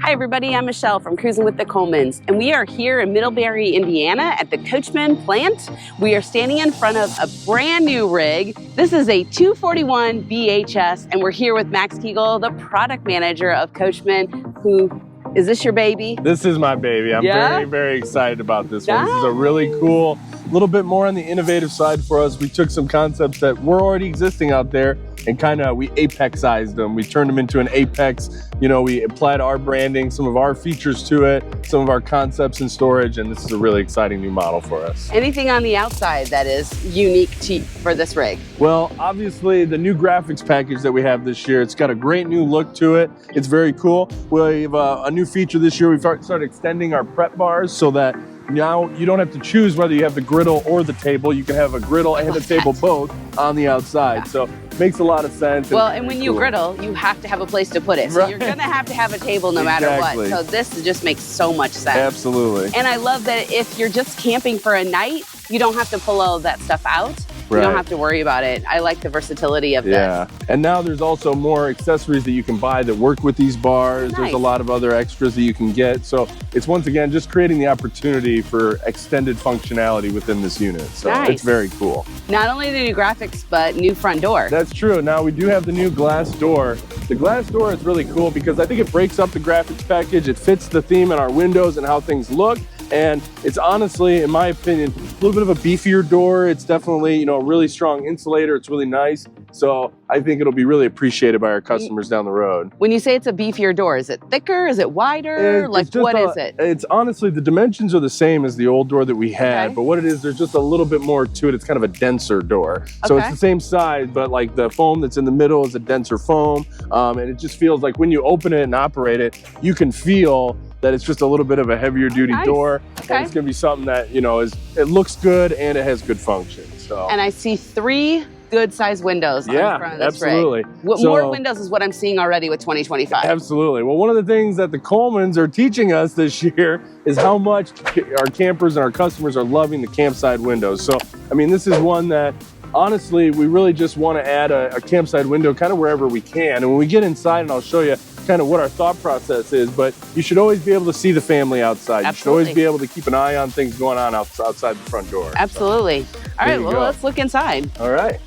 Hi everybody, I'm Michelle from Cruisin with the Colemans, and we are here in Middlebury, Indiana at the Coachmen plant. We are standing in front of a brand new rig. This is a 241 BHS, and we're here with Max Kegel, the product manager of Coachmen, is this your baby? This is my baby. I'm very excited about this one. This is a really cool, little bit more on the innovative side for us. We took some concepts that were already existing out there and we apexized them. We turned them into an apex. You know, we applied our branding, some of our features to it, some of our concepts in storage, and this is a really exciting new model for us. Anything on the outside that is unique for this rig? Well, obviously the new graphics package that we have this year, it's got a great new look to it. It's very cool. We have a new feature this year. We've started extending our prep bars so that now you don't have to choose whether you have the griddle or the table. You can have a griddle and a table both on the outside. So makes a lot of sense. Well, and when you griddle, you have to have a place to put it. So you're gonna have to have a table no matter what. So this just makes so much sense. Absolutely. And I love that if you're just camping for a night, you don't have to pull all of that stuff out. You don't have to worry about it. I like the versatility of this. Yeah, and now there's also more accessories that you can buy that work with these bars. There's a lot of other extras that you can get. So it's once again just creating the opportunity for extended functionality within this unit. So it's very cool. Not only the new graphics, but new front door. That's true. Now we do have the new glass door. The glass door is really cool because I think it breaks up the graphics package. It fits the theme in our windows and how things look. And it's honestly, in my opinion, a little bit of a beefier door. It's definitely, you know, a really strong insulator. It's really nice. So I think it'll be really appreciated by our customers down the road. When you say it's a beefier door, is it thicker? Is it wider? What is it? It's honestly, the dimensions are the same as the old door that we had, but what it is, there's just a little bit more to it. It's kind of a denser door. So it's the same size, but like the foam that's in the middle is a denser foam. And it just feels like when you open it and operate it, you can feel that it's just a little bit of a heavier duty door. And it's gonna be something that, you know, it looks good and it has good function. So. And I see 3 good sized windows on the front of this rig. More windows is what I'm seeing already with 2025. Absolutely. Well, one of the things that the Colemans are teaching us this year is how much our campers and our customers are loving the campside windows. So, I mean, this is one that honestly, we really just want to add a campside window kind of wherever we can. And when we get inside, and I'll show you kind of what our thought process is, but you should always be able to see the family outside. You should always be able to keep an eye on things going on outside the front door. Absolutely. All right, well, let's look inside. All right.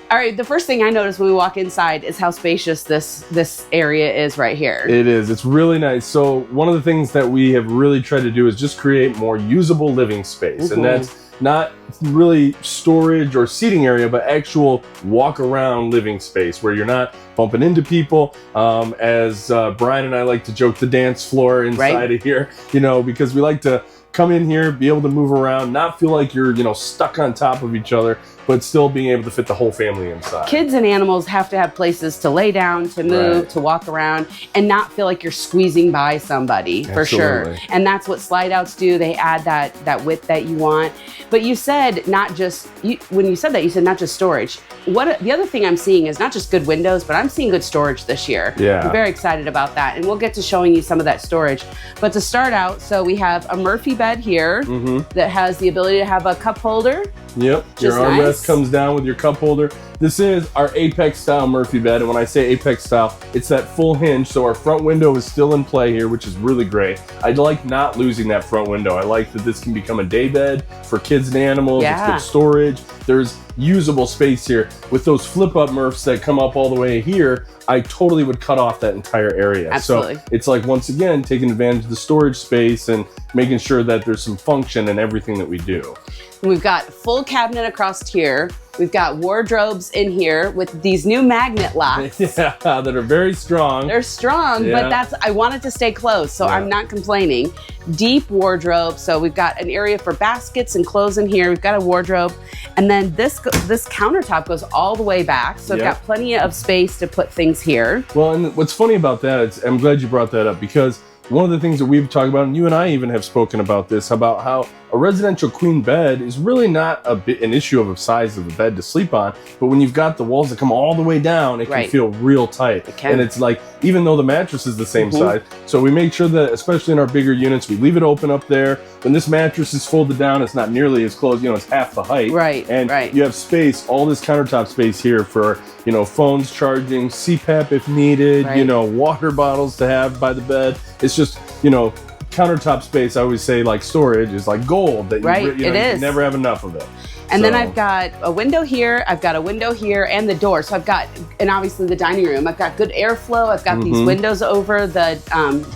All right, the first thing I notice when we walk inside is how spacious this area is right here. It is. It's really nice. So one of the things that we have really tried to do is just create more usable living space. And that's not really storage or seating area, but actual walk around living space where you're not bumping into people. As Brian and I like to joke, the dance floor inside of here, you know, because we like to come in here, be able to move around, not feel like you're, you know, stuck on top of each other, but still being able to fit the whole family inside. Kids and animals have to have places to lay down, to move, to walk around, and not feel like you're squeezing by somebody, for sure. And that's what slide outs do. They add that width that you want. But you said not just, when you said that, you said not just storage. The other thing I'm seeing is not just good windows, but I'm seeing good storage this year. I'm very excited about that. And we'll get to showing you some of that storage. But to start out, so we have a Murphy bed here that has the ability to have a cup holder. Your armrest comes down with your cup holder. This is our Apex style Murphy bed, and when I say Apex style, it's that full hinge, so our front window is still in play here, which is really great. I like not losing that front window. I like that this can become a day bed for kids and animals. It's good storage. There's usable space here. With those flip-up Murphs that come up all the way here, I totally would cut off that entire area. So it's like, once again, taking advantage of the storage space and making sure that there's some function in everything that we do. We've got full cabinet across here. We've got wardrobes in here with these new magnet locks. That are very strong. They're strong, but I want it to stay closed, so I'm not complaining. Deep wardrobe, so we've got an area for baskets and clothes in here. We've got a wardrobe, and then this countertop goes all the way back, so we've got plenty of space to put things here. Well, and what's funny about that is, I'm glad you brought that up, because one of the things that we've talked about, and you and I even have spoken about this, about how a residential queen bed is really not an issue of a size of a bed to sleep on, but when you've got the walls that come all the way down, it can feel real tight. It can. And it's like, even though the mattress is the same size, so we make sure that, especially in our bigger units, we leave it open up there. When this mattress is folded down, it's not nearly as close, you know, it's half the height. And you have space, all this countertop space here for, you know, phones charging, CPAP if needed, you know, water bottles to have by the bed. It's just, you know, countertop space, I always say, like storage is like gold that you can never have enough of it. And then I've got a window here, I've got a window here, and the door. So I've got, and obviously the dining room, I've got good airflow. I've got these windows over the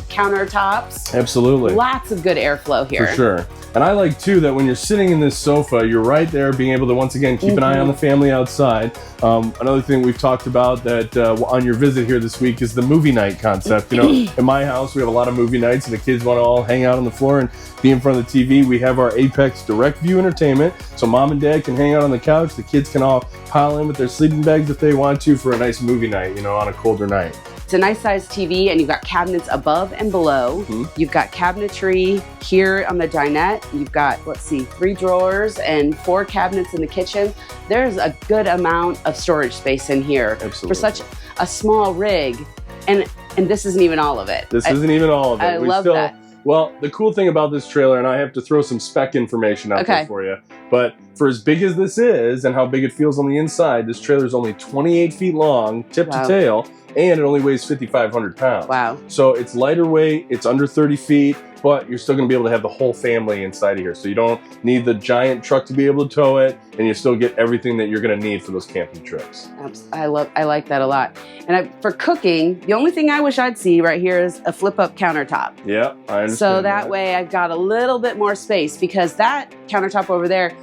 countertops. Absolutely. Lots of good airflow here. For sure. And I like too that when you're sitting in this sofa, you're right there being able to once again keep an eye on the family outside. Another thing we've talked about that on your visit here this week is the movie night concept. You know, in my house we have a lot of movie nights and the kids want to all hang out on the floor and be in front of the TV. We have our Apex direct view entertainment, so mom and dad can hang out on the couch. The kids can all pile in with their sleeping bags if they want to for a nice movie night, you know, on a colder night. It's a nice sized TV, and you've got cabinets above and below. You've got cabinetry here on the dinette. You've got, let's see, 3 drawers and 4 cabinets in the kitchen. There's a good amount of storage space in here for such a small rig. And this isn't even all of it. This isn't even all of it. I love that. Well, the cool thing about this trailer, and I have to throw some spec information out there for you, but for as big as this is and how big it feels on the inside, this trailer is only 28 feet long, tip to tail, and it only weighs 5,500 pounds. Wow. So it's lighter weight, it's under 30 feet, but you're still gonna be able to have the whole family inside of here. So you don't need the giant truck to be able to tow it, and you still get everything that you're gonna need for those camping trips. I like that a lot. And for cooking, the only thing I wish I'd see right here is a flip-up countertop. Yeah, I understand. So that way I've got a little bit more space, because that countertop over there,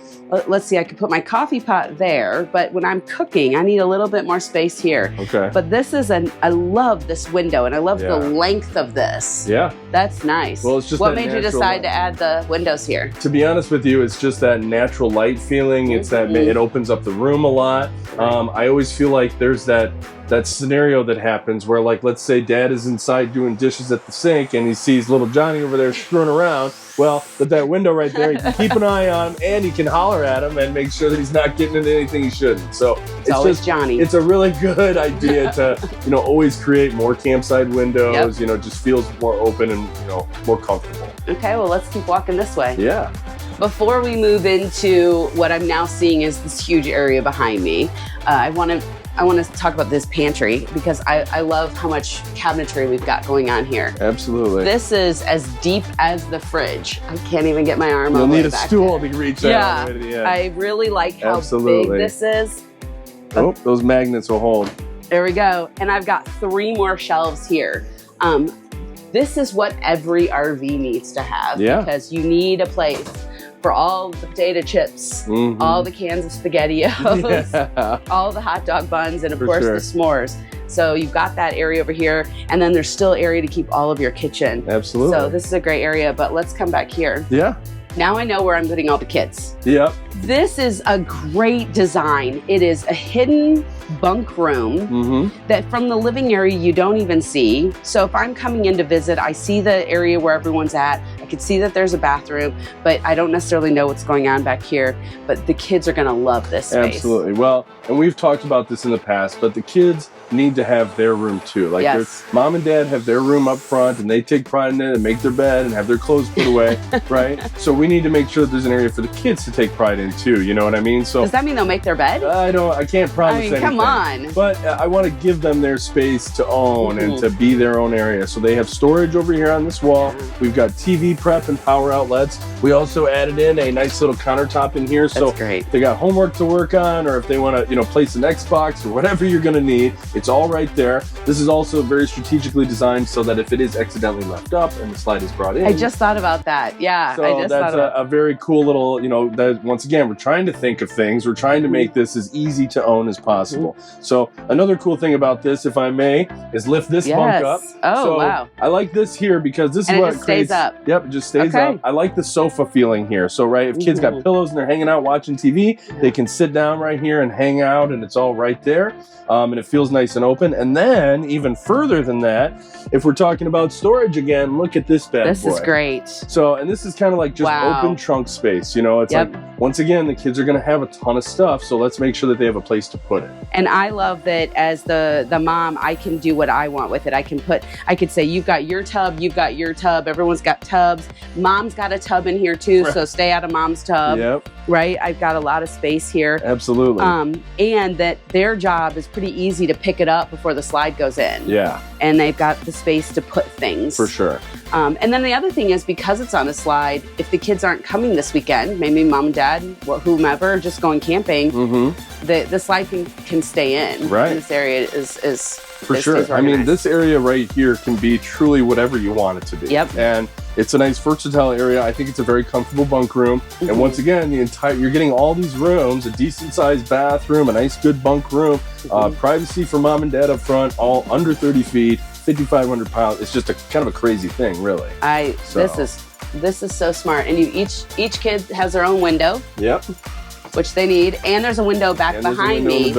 let's see, I could put my coffee pot there, but when I'm cooking, I need a little bit more space here. Okay. But this is I love this window, and I love the length of this. Yeah. That's nice. Well, it's just what made you decide to add the windows here? To be honest with you, it's just that natural light feeling. It's that it opens up the room a lot. I always feel like there's that scenario that happens where, like, let's say dad is inside doing dishes at the sink and he sees little Johnny over there screwing around. Well, with that window right there, you can keep an eye on him and you can holler at him and make sure that he's not getting into anything he shouldn't. So it's always Johnny. It's a really good idea to, you know, always create more campsite windows, you know, just feels more open and, you know, more comfortable. Okay, well, let's keep walking this way. Yeah. Before we move into what I'm now seeing is this huge area behind me, I want to talk about this pantry, because I love how much cabinetry we've got going on here. Absolutely. This is as deep as the fridge. I can't even get my arm over. You'll need a stool to reach that all the way to the end. I really like how big this is. Oh, those magnets will hold. There we go. And I've got 3 more shelves here. This is what every RV needs to have, because you need a place for all the potato chips, all the cans of SpaghettiOs, all the hot dog buns, and of course the s'mores. So you've got that area over here, and then there's still area to keep all of your kitchen. Absolutely. So this is a great area, but let's come back here. Yeah. Now I know where I'm putting all the kids. Yep. This is a great design. It is a hidden bunk room that from the living area you don't even see. So if I'm coming in to visit, I see the area where everyone's at. I can see that there's a bathroom, but I don't necessarily know what's going on back here. But the kids are gonna love this space. Absolutely. Well, and we've talked about this in the past, but the kids need to have their room too. Like their mom and dad have their room up front and they take pride in it and make their bed and have their clothes put away, right? So we need to make sure that there's an area for the kids to take pride in too, you know what I mean? So does that mean they'll make their bed? I can't promise anything. Come on. But I want to give them their space to own and to be their own area. So they have storage over here on this wall. We've got TV prep and power outlets. We also added in a nice little countertop in here. So if they got homework to work on, or if they want to, you know, place an Xbox or whatever you're going to need, it's all right there. This is also very strategically designed so that if it is accidentally left up and the slide is brought in. I just thought about that. Yeah. So I just that's a very cool little, you know, that once again, we're trying to think of things. We're trying to make this as easy to own as possible. So another cool thing about this, if I may, is lift this bunk up. Oh, so wow. I like this here because this is what it just creates. Stays up. Yep, it just stays up. I like the sofa feeling here. So if kids got pillows and they're hanging out watching TV, they can sit down right here and hang out and it's all right there. And it feels nice nice and open. And then even further than that, if we're talking about storage again, look at this bad boy. This is great. So, and this is kind of like just open trunk space, you know, it's like, once again, the kids are going to have a ton of stuff. So let's make sure that they have a place to put it. And I love that as the mom, I can do what I want with it. I could say, you've got your tub, you've got your tub, everyone's got tubs. Mom's got a tub in here too. Right. So stay out of mom's tub. Yep. Right. I've got a lot of space here. Absolutely. And that their job is pretty easy to pick it up before the slide goes in. Yeah. And they've got the space to put things. For sure. And then the other thing is, because it's on a slide, if the kids aren't coming this weekend, maybe mom and dad, whomever, just going camping, the slide can stay in. Right. And this area is for sure. I mean, this area right here can be truly whatever you want it to be. Yep. And it's a nice versatile area. I think it's a very comfortable bunk room. And once again, you're getting all these rooms, a decent sized bathroom, a nice good bunk room, privacy for mom and dad up front, all under 30 feet, 5,500 pounds. It's just a kind of a crazy thing, really. This is so smart. And each kid has their own window. Yep. Which they need, and there's a window back behind me.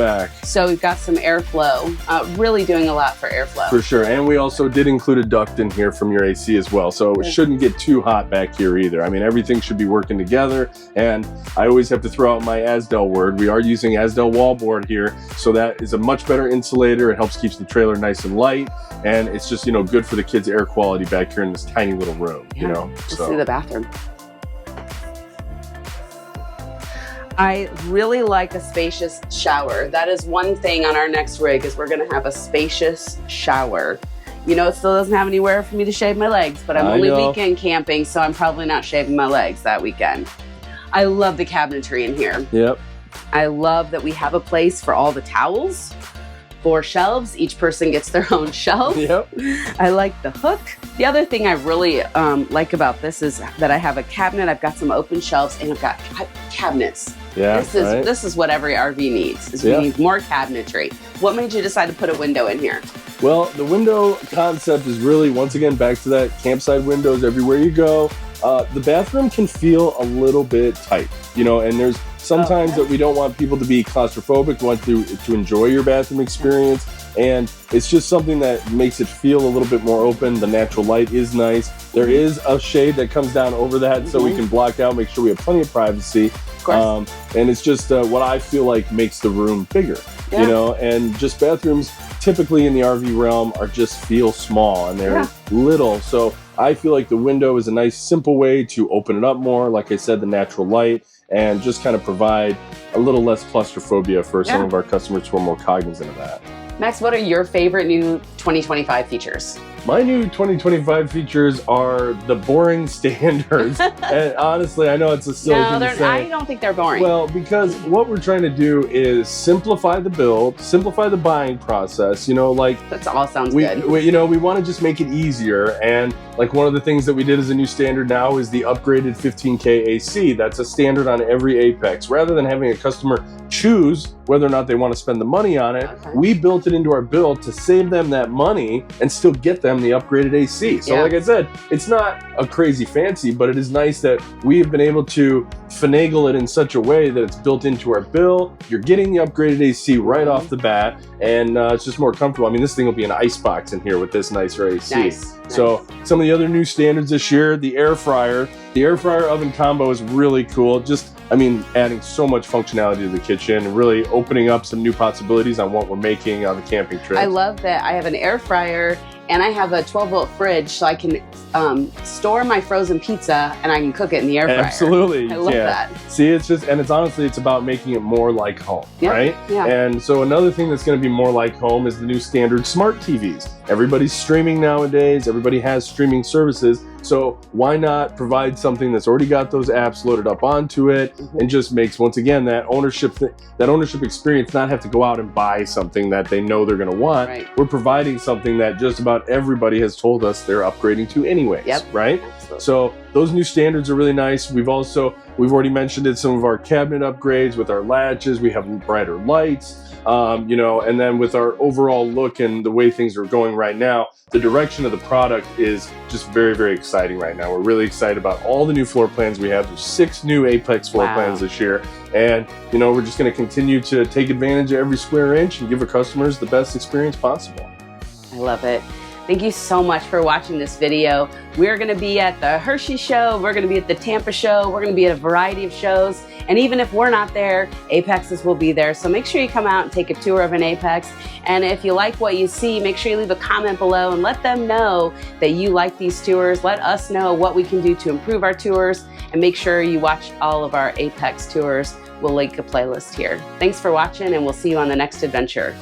So we've got some airflow. Really doing a lot for airflow. For sure, and we also did include a duct in here from your AC as well, so it shouldn't get too hot back here either. I mean, everything should be working together, and I always have to throw out my Asdel word. We are using Asdel wallboard here, so that is a much better insulator. It helps keeps the trailer nice and light, and it's just, you know, good for the kids' air quality back here in this tiny little room, you know. Let's see the bathroom. I really like a spacious shower. That is one thing on our next rig, is we're gonna have a spacious shower. You know, it still doesn't have anywhere for me to shave my legs, but I'm only weekend camping, so I'm probably not shaving my legs that weekend. I love the cabinetry in here. Yep. I love that we have a place for all the towels, 4 shelves. Each person gets their own shelf. Yep. I like the hook. The other thing I really like about this is that I have a cabinet. I've got some open shelves, and I've got cabinets. Yeah, this is what every RV needs. We need more cabinetry. What made you decide to put a window in here? Well, the window concept is really, once again, back to that campsite windows everywhere you go. The bathroom can feel a little bit tight, you know, and there's sometimes that we don't want people to be claustrophobic, want to enjoy your bathroom experience. And it's just something that makes it feel a little bit more open. The natural light is nice. There is a shade that comes down over that so we can block out, make sure we have plenty of privacy. And it's just what I feel like makes the room bigger, you know, and just bathrooms typically in the RV realm are just feel small and they're little. So I feel like the window is a nice, simple way to open it up more. Like I said, the natural light, and just kind of provide a little less claustrophobia for some of our customers who are more cognizant of that. Max, what are your favorite new 2025 features? My new 2025 features are the boring standards. And honestly, I know it's a silly thing to say. I don't think they're boring. Well, because what we're trying to do is simplify the build, simplify the buying process, you know, like... That all sounds good. You know, we want to just make it easier. And like one of the things that we did as a new standard now is the upgraded 15K AC. That's a standard on every Apex. Rather than having a customer choose whether or not they want to spend the money on it, we built it into our build to save them that money and still get them the upgraded AC. So like I said, it's not a crazy fancy, but it is nice that we've been able to finagle it in such a way that it's built into our bill. You're getting the upgraded AC right off the bat, and it's just more comfortable. I mean, this thing will be an icebox in here with this nicer AC. So some of the other new standards this year, the air fryer oven combo is really cool. Just, I mean, adding so much functionality to the kitchen and really opening up some new possibilities on what we're making on the camping trip. I love that I have an air fryer and I have a 12-volt fridge, so I can store my frozen pizza and I can cook it in the air fryer. Absolutely. I love that. See, it's just, and it's honestly, it's about making it more like home, right? Yeah. And so another thing that's going to be more like home is the new standard smart TVs. Everybody's streaming nowadays. Everybody has streaming services. So why not provide something that's already got those apps loaded up onto it and just makes, once again, that ownership experience, not have to go out and buy something that they know they're going to want. We're providing something that just about everybody has told us they're upgrading to anyways, right? So those new standards are really nice. We've also We've already mentioned it, some of our cabinet upgrades with our latches. We have brighter lights. You know, and then with our overall look and the way things are going right now, the direction of the product is just very, very exciting right now. We're really excited about all the new floor plans we have. There's 6 new Apex floor plans this year. And, you know, we're just going to continue to take advantage of every square inch and give our customers the best experience possible. I love it. Thank you so much for watching this video. We're going to be at the Hershey show. We're going to be at the Tampa show. We're going to be at a variety of shows. And even if we're not there, Apexes will be there. So make sure you come out and take a tour of an Apex. And if you like what you see, make sure you leave a comment below and let them know that you like these tours. Let us know what we can do to improve our tours. And make sure you watch all of our Apex tours. We'll link a playlist here. Thanks for watching, and we'll see you on the next adventure.